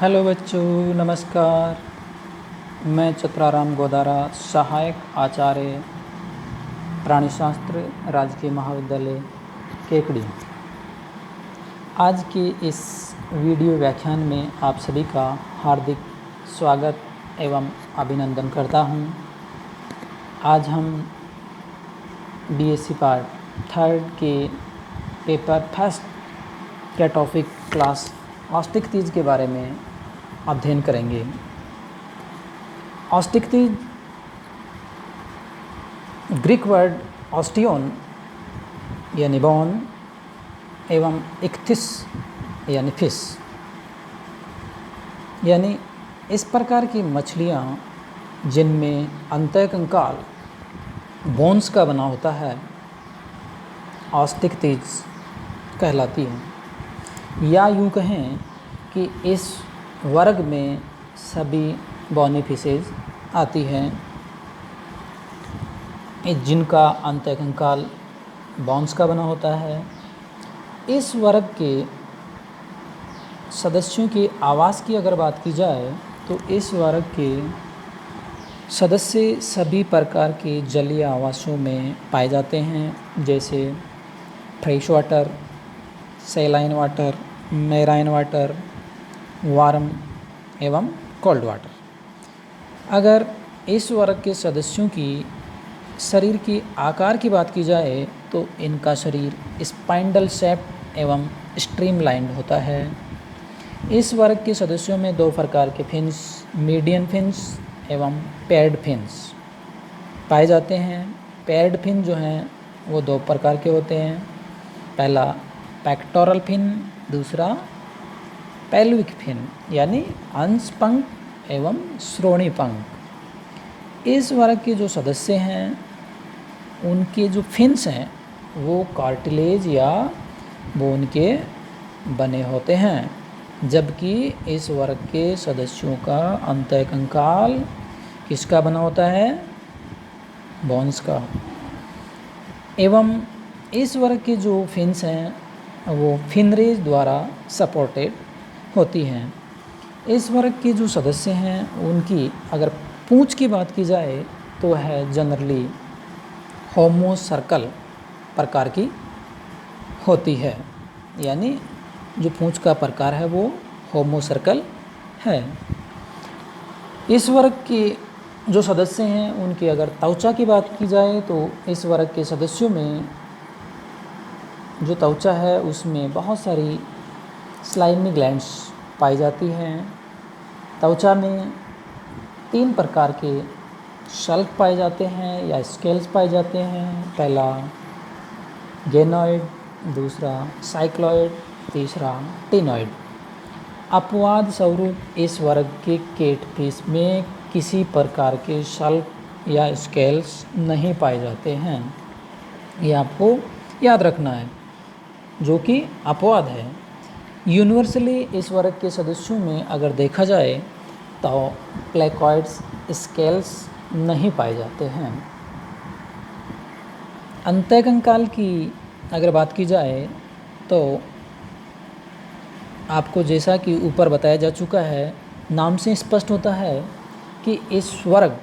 Hello बच्चों, नमस्कार। मैं चित्राराम गोदारा, सहायक आचार्य प्राणीशास्त्र, राजकीय महाविद्यालय केकड़ी। आज के इस वीडियो व्याख्यान में आप सभी का हार्दिक स्वागत एवं अभिनंदन करता हूं। आज हम बीएससी पार्ट 3 के पेपर फर्स्ट का टॉपिक क्लास औष्टिक के बारे में अध्ययन करेंगे। औष्टिक ग्रीक वर्ड ऑस्टियोन यानी बोन एवं इक्थिस यानी फिश, यानी इस प्रकार की मछलियाँ जिनमें अंतःकंकाल बोन्स का बना होता है, औष्टिक कहलाती हैं। या यूँ कहें कि इस वर्ग में सभी बोनी फिशेज आती हैं जिनका अंतःकंकाल बोन्स का बना होता है। इस वर्ग के सदस्यों के आवास की अगर बात की जाए तो इस वर्ग के सदस्य सभी प्रकार के जलीय आवासों में पाए जाते हैं, जैसे fresh water, saline water, marine water, warm एवं कोल्ड वाटर। अगर इस वर्ग के सदस्यों की शरीर की आकार की बात की जाए तो इनका शरीर स्पाइंडल शेप एवं स्ट्रीमलाइन्ड होता है। इस वर्ग के सदस्यों में दो प्रकार के फिन्स, मीडियन फिन्स एवं पेयर्ड फिन्स पाए जाते हैं। पेयर्ड फिन जो हैं वो दो प्रकार के होते हैं, पहला पेक्टोरल फिन, दूसरा पेल्विक फिन यानी अंशपंख एवं श्रोणी पंख। इस वर्ग के जो सदस्य हैं उनके जो फिन्स हैं वो कार्टिलेज या बोन के बने होते हैं, जबकि इस वर्ग के सदस्यों का अंतःकंकाल किसका बना होता है? बोन्स का। एवं इस वर्ग के जो फिन्स हैं वो फिनरेज द्वारा सपोर्टेड होती हैं। इस वर्ग के जो सदस्य हैं उनकी अगर पूंछ की बात की जाए तो है जनरली होमो सर्कल प्रकार की होती है, यानी जो पूंछ का प्रकार है वो होमो सर्कल है। इस वर्ग के जो सदस्य हैं उनकी अगर त्वचा की बात की जाए तो इस वर्ग के सदस्यों में जो त्वचा है उसमें बहुत सारी स्लाइमी ग्लैंड्स पाई जाती हैं। त्वचा में 3 प्रकार के शल्क पाए जाते हैं या स्केल्स पाए जाते हैं, पहला गेनोइड, दूसरा साइक्लॉइड, तीसरा टिनॉइड। अपवाद स्वरूप इस वर्ग के कैटफिश में किसी प्रकार के शल्क या स्केल्स नहीं पाए जाते हैं, ये आपको याद रखना है, जो कि अपवाद है। यूनिवर्सली इस वर्ग के सदस्यों में अगर देखा जाए तो प्लेकॉइड्स, स्केल्स नहीं पाए जाते हैं। अंतःकंकाल की अगर बात की जाए तो आपको जैसा कि ऊपर बताया जा चुका है, नाम से स्पष्ट होता है कि इस वर्ग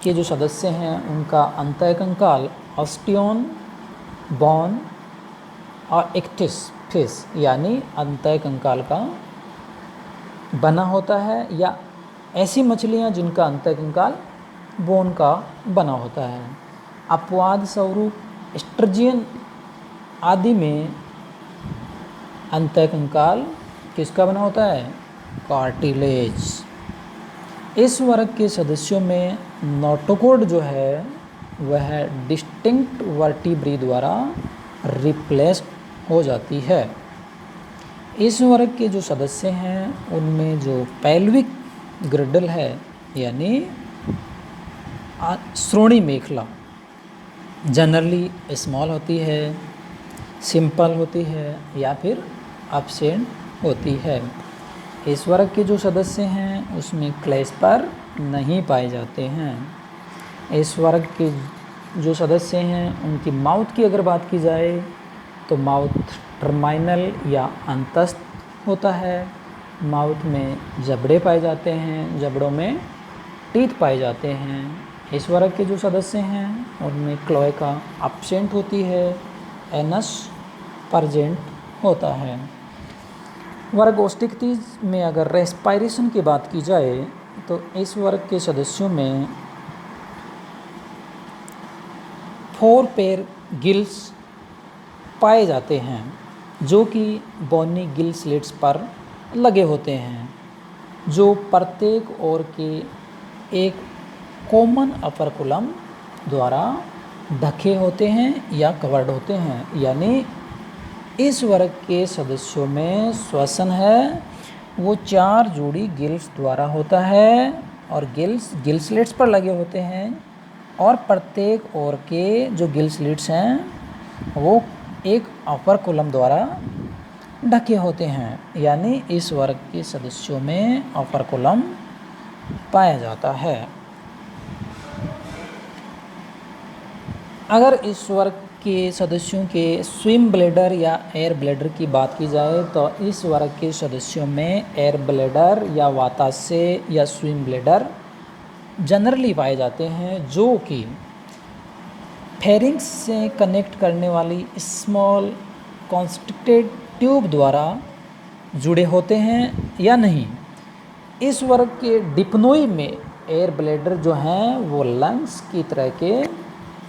के जो सदस्य हैं उनका अंतःकंकाल ऑस्टियोन, बोन और इक्थिस फिश यानी अंतःकंकाल का बना होता है, या ऐसी मछलियां जिनका अंतःकंकाल बोन का बना होता है। अपवाद स्वरूप स्ट्रजियन आदि में अंतःकंकाल किसका बना होता है? कार्टिलेज। इस वर्ग के सदस्यों में नोटोकॉर्ड जो है वह डिस्टिंक्ट वर्टिब्री द्वारा रिप्लेस्ड हो जाती है। इस वर्ग के जो सदस्य हैं उनमें जो पेल्विक ग्रिडल है यानी श्रोणी मेखला जनरली स्मॉल होती है, सिंपल होती है या फिर एब्सेंट होती है। इस वर्ग के जो सदस्य हैं उसमें क्लेस्पर नहीं पाए जाते हैं। इस वर्ग के जो सदस्य हैं उनकी माउथ की अगर बात की जाए तो माउथ टर्माइनल या अंतस्थ होता है, माउथ में जबड़े पाए जाते हैं, जबड़ों में टीथ पाए जाते हैं। इस वर्ग के जो सदस्य हैं उनमें क्लोएका एब्सेंट होती है, एनस प्रेजेंट होता है। वर्ग ओस्टिकटीज में अगर रेस्पायरेशन की बात की जाए तो इस वर्ग के सदस्यों में 4 पेयर गिल्स पाए जाते हैं जो कि बोनी गिल स्लिट्स पर लगे होते हैं, जो प्रत्येक ओर के एक कॉमन अपरकुलम द्वारा ढके होते हैं या कवर्ड होते हैं। यानी इस वर्ग के सदस्यों में श्वसन है वो 4 जोड़ी गिल्स द्वारा होता है और गिल्स गिल स्लिट्स पर लगे होते हैं और प्रत्येक ओर के जो गिल स्लिट्स हैं वो एक अपर कॉलम द्वारा ढके होते हैं। यानी इस वर्ग के सदस्यों में अपर कॉलम पाया जाता है। अगर इस वर्ग के सदस्यों के स्विम ब्लैडर या एयर ब्लैडर की बात की जाए तो इस वर्ग के सदस्यों में एयर ब्लैडर या वाताशय या स्विम ब्लैडर जनरली पाए जाते हैं, जो कि फेरिंक्स से कनेक्ट करने वाली स्मॉल कॉन्स्ट्रिक्टेड ट्यूब द्वारा जुड़े होते हैं या नहीं। इस वर्ग के डिप्नोई में एयर ब्लैडर जो हैं वो लंग्स की तरह के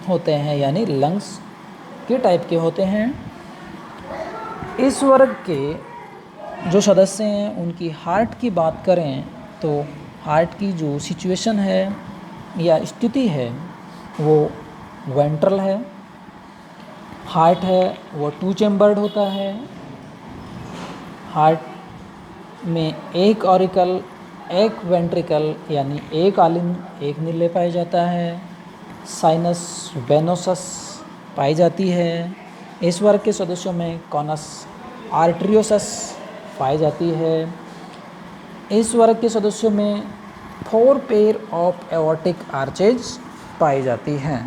होते हैं, यानी लंग्स के टाइप के होते हैं। इस वर्ग के जो सदस्य हैं उनकी हार्ट की बात करें तो हार्ट की जो सिचुएशन है या स्थिति है वो वेंट्रल है। हार्ट है वो 2 चैम्बर्ड होता है। हार्ट में एक ऑरिकल, एक वेंट्रिकल यानी एक आलिन, एक नीले पाया जाता है। साइनस वेनोसस पाई जाती है। इस वर्ग के सदस्यों में कॉनस आर्टरियोसस पाई जाती है। इस वर्ग के सदस्यों में 4 पेयर ऑफ एओर्टिक आर्चेज पाई जाती हैं।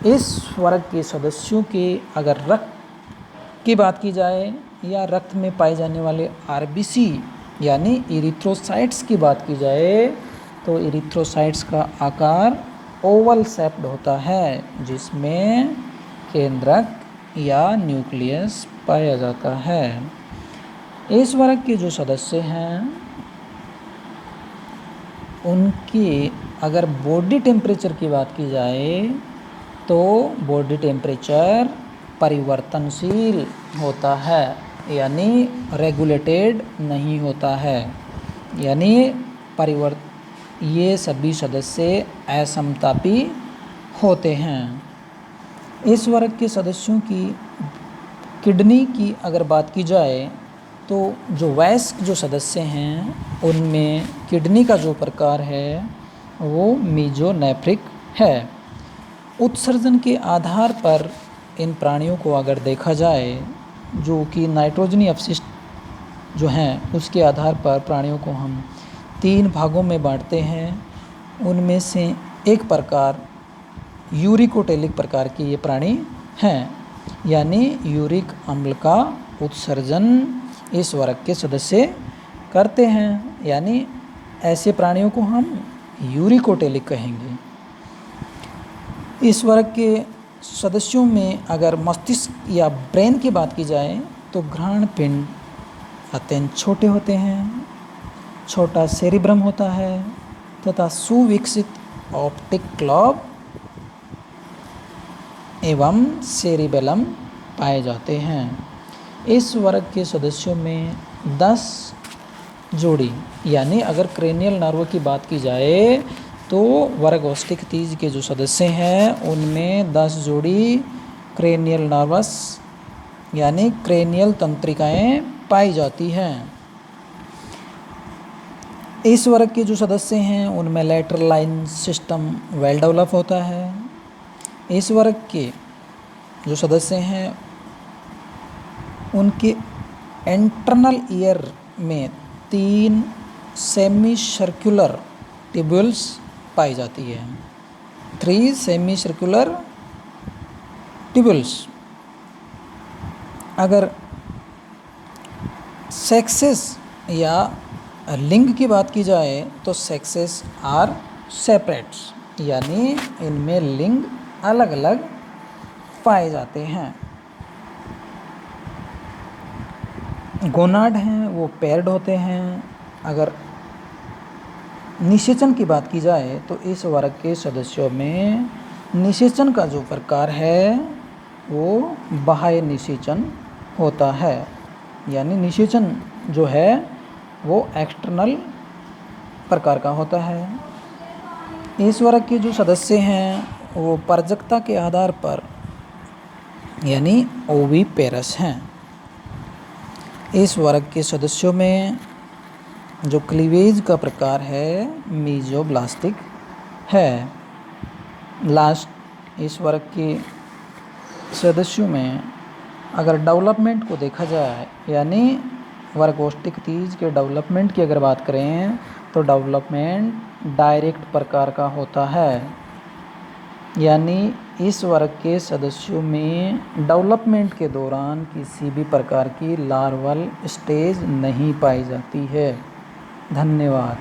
इस वर्ग के सदस्यों के अगर रक्त की बात की जाए या रक्त में पाए जाने वाले आरबीसी यानी इरिथ्रोसाइट्स की बात की जाए तो इरिथ्रोसाइट्स का आकार ओवल शेप्ड होता है, जिसमें केंद्रक या न्यूक्लियस पाया जाता है। इस वर्ग के जो सदस्य हैं उनकी अगर बॉडी टेम्परेचर की बात की जाए तो बॉडी टेम्परेचर परिवर्तनशील होता है, यानी रेगुलेटेड नहीं होता है। यानी ये सभी सदस्य असमतापी होते हैं। इस वर्ग के सदस्यों की किडनी की अगर बात की जाए तो जो वयस्क जो सदस्य हैं उनमें किडनी का जो प्रकार है वो मीजोनेफ्रिक है। उत्सर्जन के आधार पर इन प्राणियों को अगर देखा जाए जो कि नाइट्रोजनी अपशिष्ट जो हैं उसके आधार पर प्राणियों को हम 3 भागों में बांटते हैं। उनमें से एक प्रकार यूरिकोटेलिक प्रकार के ये प्राणी हैं, यानी यूरिक अम्ल का उत्सर्जन इस वर्ग के सदस्य करते हैं, यानी ऐसे प्राणियों को हम यूरिकोटेलिक कहेंगे। इस वर्ग के सदस्यों में अगर मस्तिष्क या ब्रेन की बात की जाए तो घ्राण पिंड अत्यंत छोटे होते हैं, छोटा सेरिब्रम होता है तथा सुविकसित ऑप्टिक क्लॉब एवं सेरिबेलम पाए जाते हैं। इस वर्ग के सदस्यों में 10 जोड़ी यानी अगर क्रेनियल नर्व की बात की जाए तो वर्ग ओस्टिकटीज के जो सदस्य हैं उनमें 10 जोड़ी क्रेनियल नर्वस यानी क्रेनियल तंत्रिकाएं पाई जाती हैं। इस वर्ग के जो सदस्य हैं उनमें lateral line system well develop होता है। इस वर्ग के जो सदस्य हैं उनके इंटरनल ईयर में 3 सेमी सर्कुलर ट्यूब्यूल्स पाई जाती है। 3 सेमी सर्कुलर ट्यूब्यूल्स। अगर सेक्सेस या लिंग की बात की जाए तो सेक्सेस आर सेपरेट्स, यानी इनमें लिंग अलग अलग पाए जाते हैं। गोनाड हैं वो पेयर्ड होते हैं। अगर निषेचन की बात की जाए तो इस वर्ग के सदस्यों में निषेचन का जो प्रकार है वो बाह्य निषेचन होता है, यानी निषेचन जो है वो एक्सटर्नल प्रकार का होता है। इस वर्ग के जो सदस्य हैं वो परजकता के आधार पर यानी ओविपेरस हैं। इस वर्ग के सदस्यों में जो क्लीवेज का प्रकार है मीजोब्लास्टिक है। लास्ट इस वर्ग के सदस्यों में अगर डेवलपमेंट को देखा जाए, यानी वर्गोष्ठिक तीज के डेवलपमेंट की अगर बात करें तो डेवलपमेंट डायरेक्ट प्रकार का होता है, यानी इस वर्ग के सदस्यों में डेवलपमेंट के दौरान किसी भी प्रकार की लार्वल स्टेज नहीं पाई जाती है। धन्यवाद।